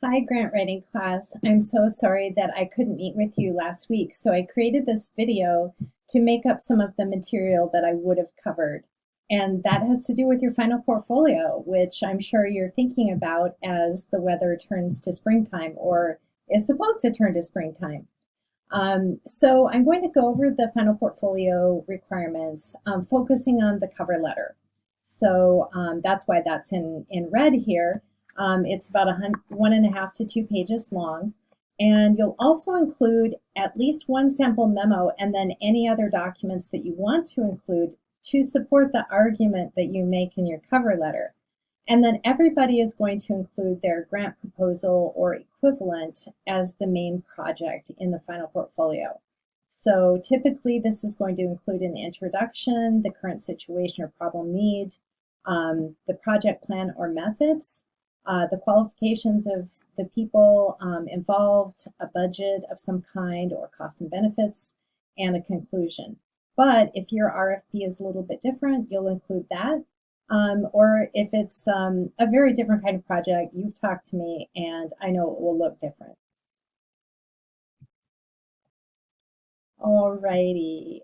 Hi, grant writing class. I'm so sorry that I couldn't meet with you last week, so I created this video to make up some of the material that I would have covered. And that has to do with your final portfolio, which I'm sure you're thinking about as the weather turns to springtime or is supposed to turn to springtime. So I'm going to go over the final portfolio requirements, focusing on the cover letter. So that's why that's in red here. It's about 1.5 to 2 pages long. And you'll also include at least one sample memo and then any other documents that you want to include to support the argument that you make in your cover letter. And then everybody is going to include their grant proposal or equivalent as the main project in the final portfolio. So typically this is going to include an introduction, the current situation or problem need, the project plan or methods, the qualifications of the people involved, a budget of some kind or costs and benefits, and a conclusion. But if your RFP is a little bit different, you'll include that. Or if it's a very different kind of project, you've talked to me and I know it will look different. Alrighty.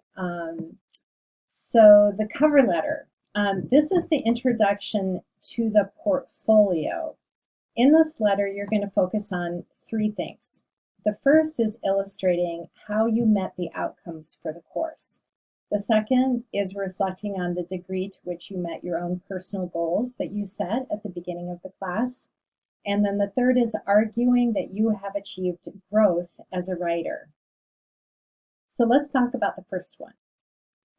So the cover letter. This is the introduction to the portfolio. In this letter, you're going to focus on three things. The first is illustrating how you met the outcomes for the course. The second is reflecting on the degree to which you met your own personal goals that you set at the beginning of the class. And then the third is arguing that you have achieved growth as a writer. So let's talk about the first one,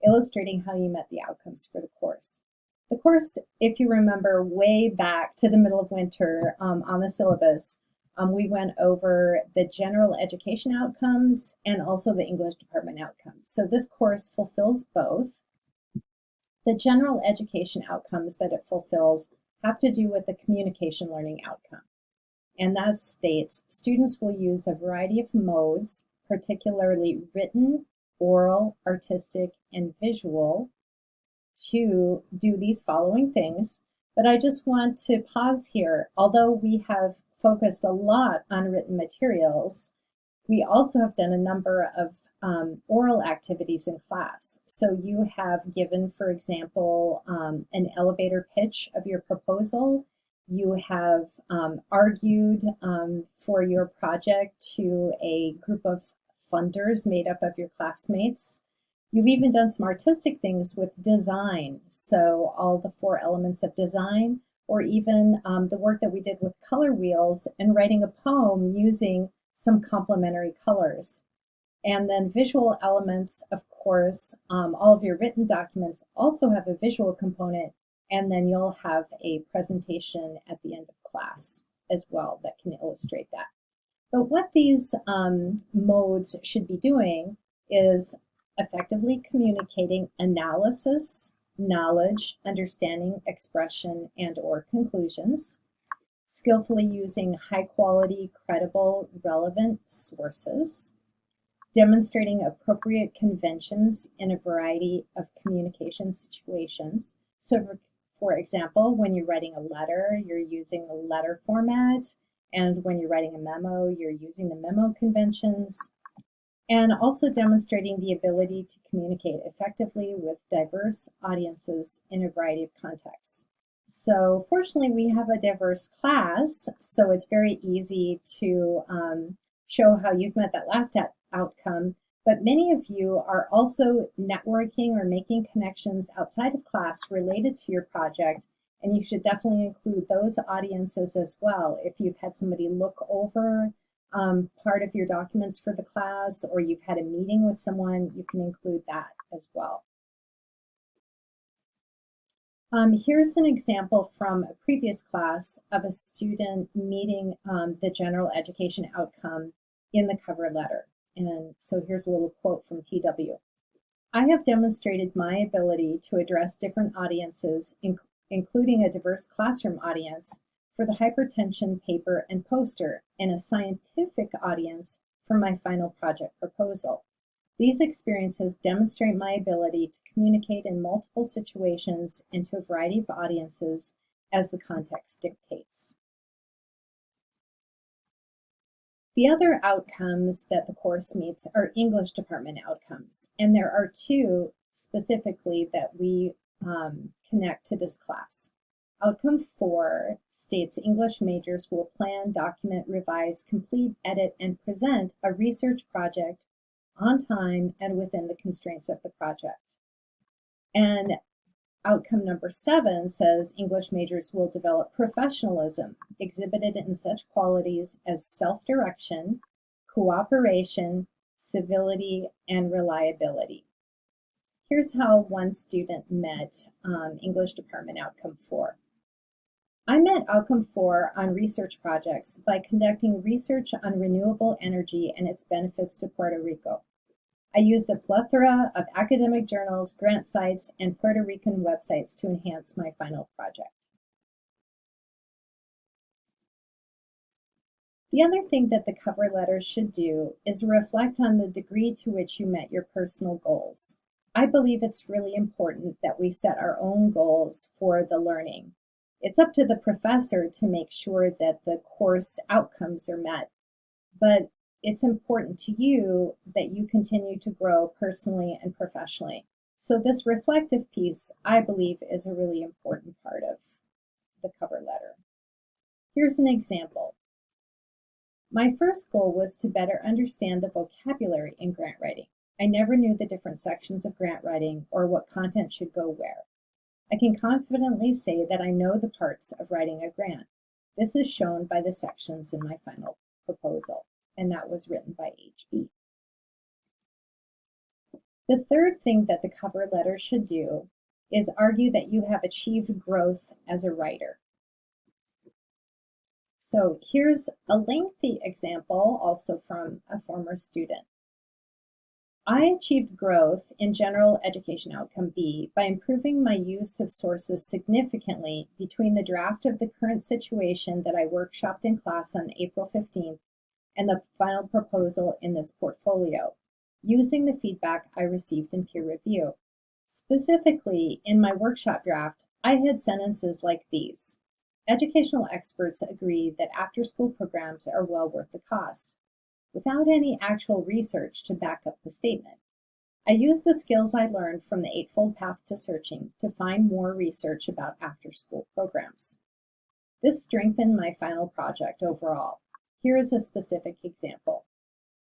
illustrating how you met the outcomes for the course. The course, if you remember way back to the middle of winter on the syllabus, we went over the general education outcomes and also the English department outcomes. So this course fulfills both. The general education outcomes that it fulfills have to do with the communication learning outcome. And that states students will use a variety of modes, particularly written, oral, artistic, and visual, to do these following things. But I just want to pause here. Although we have focused a lot on written materials, we also have done a number of oral activities in class. So you have given, for example, an elevator pitch of your proposal. You have argued for your project to a group of funders made up of your classmates. You've even done some artistic things with design, so all the 4 elements of design, or even the work that we did with color wheels and writing a poem using some complementary colors. And then visual elements, of course, all of your written documents also have a visual component, and then you'll have a presentation at the end of class as well that can illustrate that. But what these modes should be doing is effectively communicating analysis, knowledge, understanding, expression, and or conclusions, skillfully using high quality, credible, relevant sources, demonstrating appropriate conventions in a variety of communication situations. So for example, when you're writing a letter, you're using a letter format, and when you're writing a memo, you're using the memo conventions, and also demonstrating the ability to communicate effectively with diverse audiences in a variety of contexts. So fortunately, we have a diverse class, so it's very easy to show how you've met that last outcome. But many of you are also networking or making connections outside of class related to your project, and you should definitely include those audiences as well. If you've had somebody look over part of your documents for the class, or you've had a meeting with someone, you can include that as well. Here's an example from a previous class of a student meeting the general education outcome in the cover letter. And so here's a little quote from TW. I have demonstrated my ability to address different audiences, including a diverse classroom audience, for the hypertension paper and poster, and a scientific audience for my final project proposal. These experiences demonstrate my ability to communicate in multiple situations and to a variety of audiences as the context dictates. The other outcomes that the course meets are English department outcomes, and there are two specifically that we connect to this class. Outcome 4 states English majors will plan, document, revise, complete, edit, and present a research project on time and within the constraints of the project. And outcome number 7 says English majors will develop professionalism exhibited in such qualities as self-direction, cooperation, civility, and reliability. Here's how one student met English department outcome 4. I met outcome 4 on research projects by conducting research on renewable energy and its benefits to Puerto Rico. I used a plethora of academic journals, grant sites, and Puerto Rican websites to enhance my final project. The other thing that the cover letter should do is reflect on the degree to which you met your personal goals. I believe it's really important that we set our own goals for the learning. It's up to the professor to make sure that the course outcomes are met, but it's important to you that you continue to grow personally and professionally. So this reflective piece, I believe, is a really important part of the cover letter. Here's an example. My first goal was to better understand the vocabulary in grant writing. I never knew the different sections of grant writing or what content should go where. I can confidently say that I know the parts of writing a grant. This is shown by the sections in my final proposal, and that was written by HB. The third thing that the cover letter should do is argue that you have achieved growth as a writer. So here's a lengthy example also from a former student. I achieved growth in general education outcome B by improving my use of sources significantly between the draft of the current situation that I workshopped in class on April 15th and the final proposal in this portfolio, using the feedback I received in peer review. Specifically, in my workshop draft, I had sentences like these. Educational experts agree that after-school programs are well worth the cost, without any actual research to back up the statement. I used the skills I learned from the Eightfold Path to Searching to find more research about after-school programs. This strengthened my final project overall. Here is a specific example.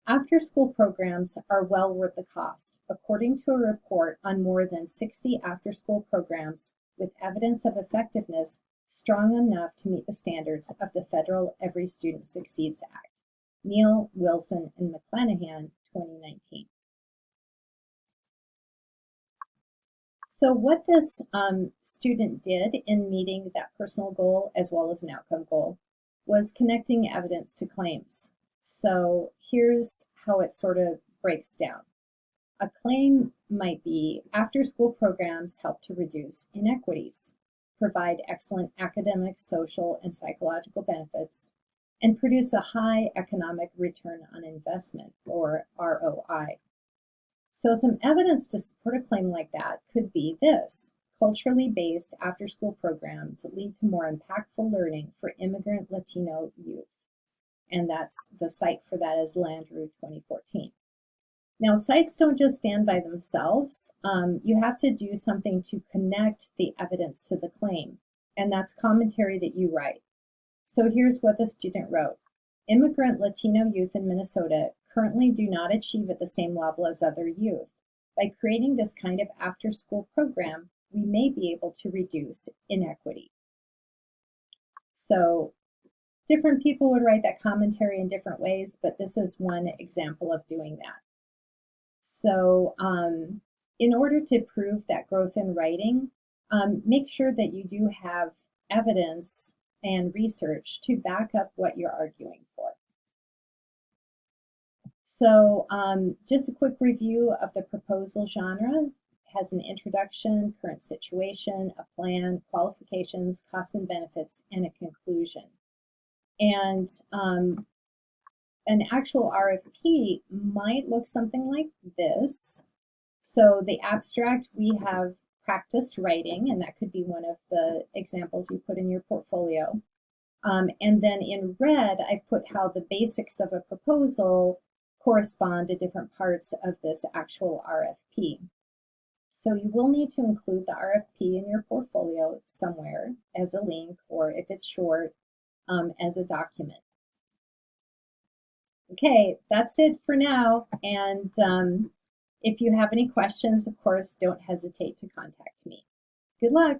After-school programs are well worth the cost, according to a report on more than 60 after-school programs with evidence of effectiveness strong enough to meet the standards of the federal Every Student Succeeds Act. Neal, Wilson, and McClanahan, 2019. So what this student did in meeting that personal goal as well as an outcome goal was connecting evidence to claims. So here's how it sort of breaks down. A claim might be after-school programs help to reduce inequities, provide excellent academic, social, and psychological benefits, and produce a high economic return on investment, or ROI. So some evidence to support a claim like that could be this. Culturally based after-school programs lead to more impactful learning for immigrant Latino youth. And that's the site for that is Landru 2014. Now, sites don't just stand by themselves. You have to do something to connect the evidence to the claim, and that's commentary that you write. So here's what the student wrote. Immigrant Latino youth in Minnesota currently do not achieve at the same level as other youth. By creating this kind of after-school program, we may be able to reduce inequity. So different people would write that commentary in different ways, but this is one example of doing that. So in order to prove that growth in writing, make sure that you do have evidence and research to back up what you're arguing for. So just a quick review of the proposal genre. It has an introduction, current situation, a plan, qualifications, costs and benefits, and a conclusion. And an actual RFP might look something like this. So the abstract, we have practiced writing, and that could be one of the examples you put in your portfolio. And then in red, I put how the basics of a proposal correspond to different parts of this actual RFP. So you will need to include the RFP in your portfolio somewhere as a link, or if it's short, as a document. Okay, that's it for now. And if you have any questions, of course, don't hesitate to contact me. Good luck.